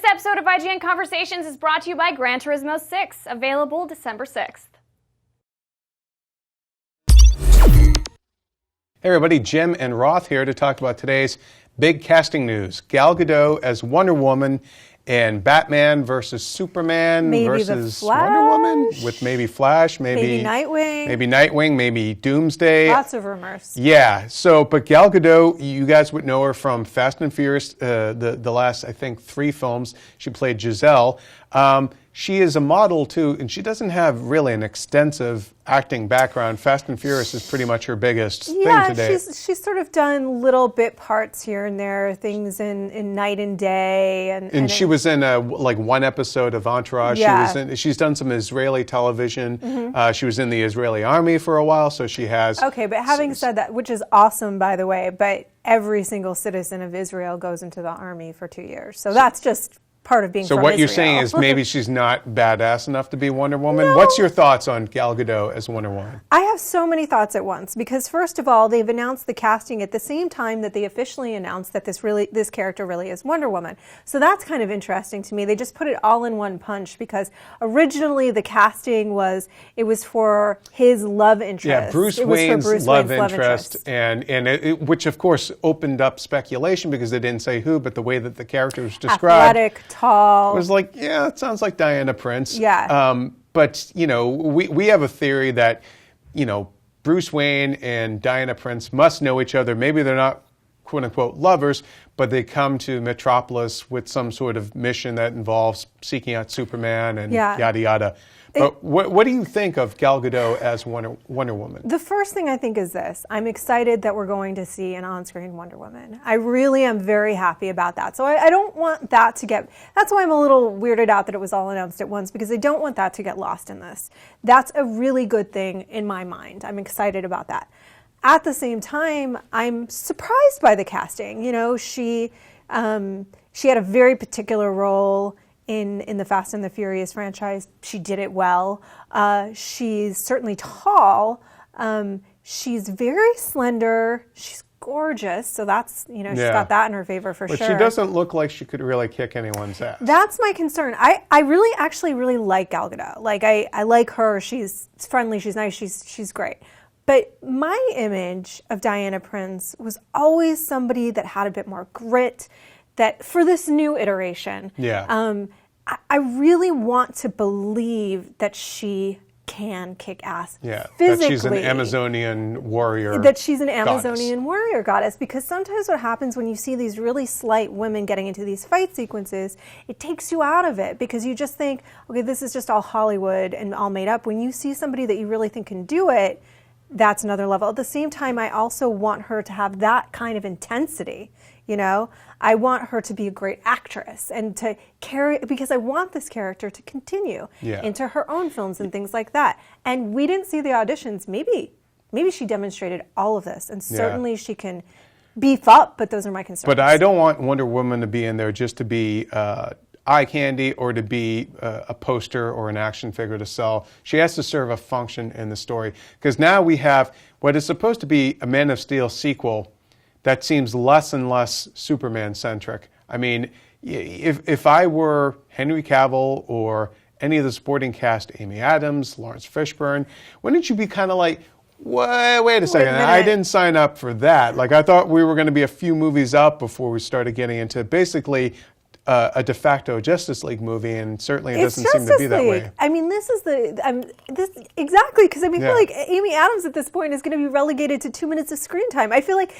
This episode of IGN Conversations is brought to you by Gran Turismo 6, available December 6th. Hey everybody, Jim and Roth here to talk about today's big casting news. Gal Gadot as Wonder Woman and Batman versus Superman versus Wonder Woman with maybe Flash, maybe Nightwing, maybe Doomsday. Lots of rumors. Yeah. So, but Gal Gadot, you guys would know her from Fast and Furious, the last, I think, 3 films. She played Giselle. She is a model too, and she doesn't have really an extensive acting background. Fast and Furious is pretty much her biggest thing today. Yeah, she's sort of done little bit parts here and there, things in Night and Day, and she was in one episode of Entourage. Yeah. She's done some Israeli television. Mm-hmm. She was in the Israeli army for a while, so she has. Okay, but having said that, which is awesome, by the way, but every single citizen of Israel goes into the army for 2 years, so that's just part of being So from what Israel. You're saying is maybe she's not badass enough to be Wonder Woman? No. What's your thoughts on Gal Gadot as Wonder Woman? I have so many thoughts at once because first of all, they've announced the casting at the same time that they officially announced that this character really is Wonder Woman. So that's kind of interesting to me. They just put it all in one punch because originally the casting was for his love interest. Yeah, Bruce Wayne's love interest. And which of course opened up speculation because they didn't say who, but the way that the character was described. Athletic, tall. It was like, yeah, it sounds like Diana Prince. Yeah. But, we have a theory that, Bruce Wayne and Diana Prince must know each other. Maybe they're not, quote unquote, lovers, but they come to Metropolis with some sort of mission that involves seeking out Superman and yada yada. But what do you think of Gal Gadot as Wonder Woman? The first thing I think is this. I'm excited that we're going to see an on-screen Wonder Woman. I really am very happy about that. So I don't want that to get... That's why I'm a little weirded out that it was all announced at once, because I don't want that to get lost in this. That's a really good thing in my mind. I'm excited about that. At the same time, I'm surprised by the casting. She had a very particular role in the Fast and the Furious franchise. She did it well. She's certainly tall. She's very slender. She's gorgeous. So that's, she's got that in her favor for sure. But she doesn't look like she could really kick anyone's ass. That's my concern. I really actually really like Gal Gadot. Like I like her. She's friendly. She's nice. She's great. But my image of Diana Prince was always somebody that had a bit more grit, that for this new iteration, I really want to believe that she can kick ass physically. That she's an Amazonian warrior goddess. Because sometimes what happens when you see these really slight women getting into these fight sequences, it takes you out of it because you just think, okay, this is just all Hollywood and all made up. When you see somebody that you really think can do it, that's another level. At the same time, I also want her to have that kind of intensity. I want her to be a great actress and to carry, because I want this character to continue into her own films and things like that. And we didn't see the auditions. Maybe she demonstrated all of this, and certainly she can beef up, but those are my concerns. But I don't want Wonder Woman to be in there just to be eye candy or to be a poster or an action figure to sell. She has to serve a function in the story. Because now we have what is supposed to be a Man of Steel sequel that seems less and less Superman-centric. I mean, if I were Henry Cavill or any of the supporting cast, Amy Adams, Lawrence Fishburne, wouldn't you be kind of like, wait a second, I didn't sign up for that. Like, I thought we were going to be a few movies up before we started getting into basically a de facto Justice League movie, and certainly it doesn't seem to be that way. I mean, this is exactly, because I feel like Amy Adams at this point is going to be relegated to 2 minutes of screen time. I feel like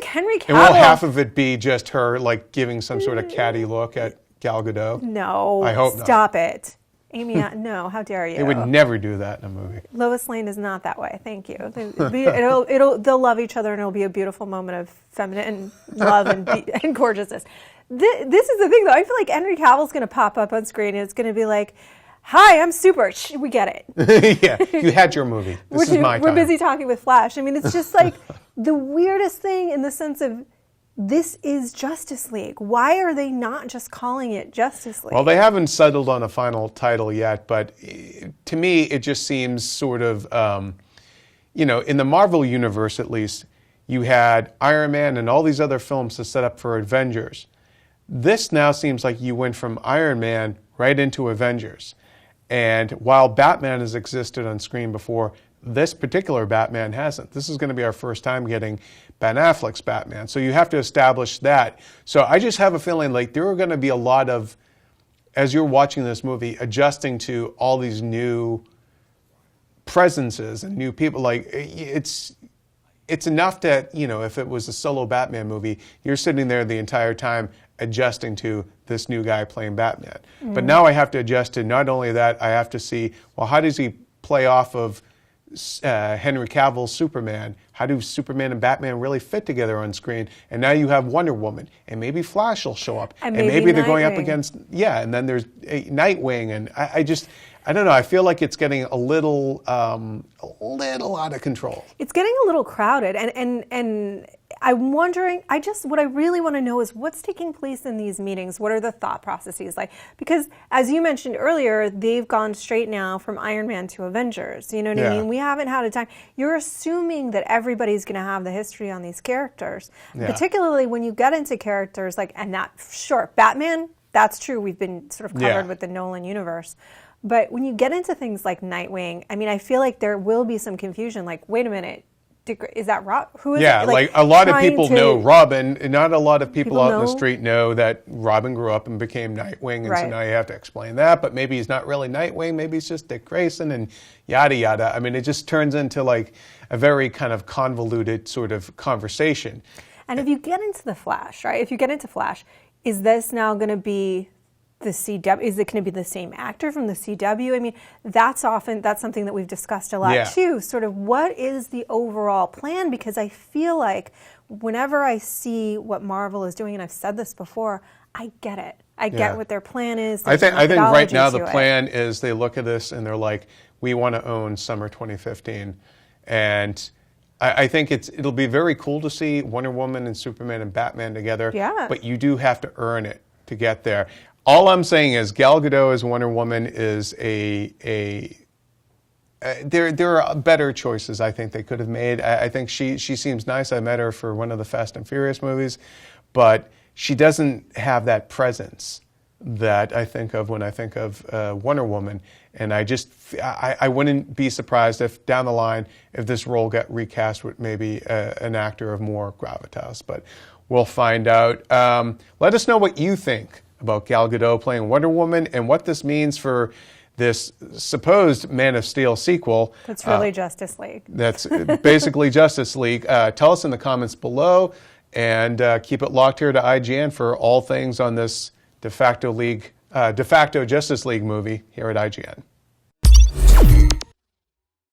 Henry Cavill. And will half of it be just her like giving some sort of catty look at Gal Gadot? No, I hope stop it. Amy, no, how dare you? They would never do that in a movie. Lois Lane is not that way. Thank you. They'll love each other, and it'll be a beautiful moment of feminine love and gorgeousness. This is the thing, though. I feel like Henry Cavill's going to pop up on screen, and it's going to be like, "Hi, I'm super." We get it. Yeah, you had your movie. This is my time. We're busy talking with Flash. I mean, it's just like the weirdest thing in the sense of, this is Justice League. Why are they not just calling it Justice League? Well, they haven't settled on a final title yet, but to me, it just seems sort of, in the Marvel universe at least, you had Iron Man and all these other films to set up for Avengers. This now seems like you went from Iron Man right into Avengers. And while Batman has existed on screen before, this particular Batman hasn't. This is going to be our first time getting Ben Affleck's Batman. So you have to establish that. So I just have a feeling like there are going to be a lot of, as you're watching this movie, adjusting to all these new presences and new people. Like, it's enough that, you know, if it was a solo Batman movie, you're sitting there the entire time adjusting to this new guy playing Batman. But now I have to adjust to not only that, I have to see, well, how does he play off of Henry Cavill's Superman? How do Superman and Batman really fit together on screen? And now you have Wonder Woman, and maybe Flash will show up, and maybe they're going up Nightwing. against, and then there's Nightwing, and I don't know. I feel like it's getting a little out of control. It's getting a little crowded, and I'm wondering. What I really want to know is what's taking place in these meetings. What are the thought processes like? Because as you mentioned earlier, they've gone straight now from Iron Man to Avengers. You know what I mean? We haven't had a time. You're assuming that everybody's going to have the history on these characters, particularly when you get into characters like, and that, sure, Batman. That's true. We've been sort of covered with the Nolan universe. But when you get into things like Nightwing, I mean, I feel like there will be some confusion. Like, wait a minute, is that Roth? Who is it? Like a lot of people know Robin, and not a lot of people out in the know? street know that Robin grew up and became Nightwing, and so now you have to explain that. But maybe he's not really Nightwing. Maybe he's just Dick Grayson, and yada yada. I mean, it just turns into like a very kind of convoluted sort of conversation. And if you get into the Flash, right? If you get into Flash, is this now going to be the CW? Is it going to be the same actor from the CW? I mean, that's something that we've discussed a lot too. Sort of what is the overall plan? Because I feel like whenever I see what Marvel is doing, and I've said this before, I get it. I get what their plan is. I think right now the plan is they look at this and they're like, we want to own summer 2015, and I think it'll be very cool to see Wonder Woman and Superman and Batman together. But you do have to earn it to get there. All I'm saying is Gal Gadot as Wonder Woman is there are better choices I think they could have made. I think she seems nice. I met her for one of the Fast and Furious movies, but she doesn't have that presence that I think of when I think of Wonder Woman. And I wouldn't be surprised if down the line, if this role got recast with maybe an actor of more gravitas. But we'll find out. Let us know what you think about Gal Gadot playing Wonder Woman and what this means for this supposed Man of Steel sequel. That's really Justice League. That's basically Justice League. Tell us in the comments below, and keep it locked here to IGN for all things on this de facto Justice League movie here at IGN.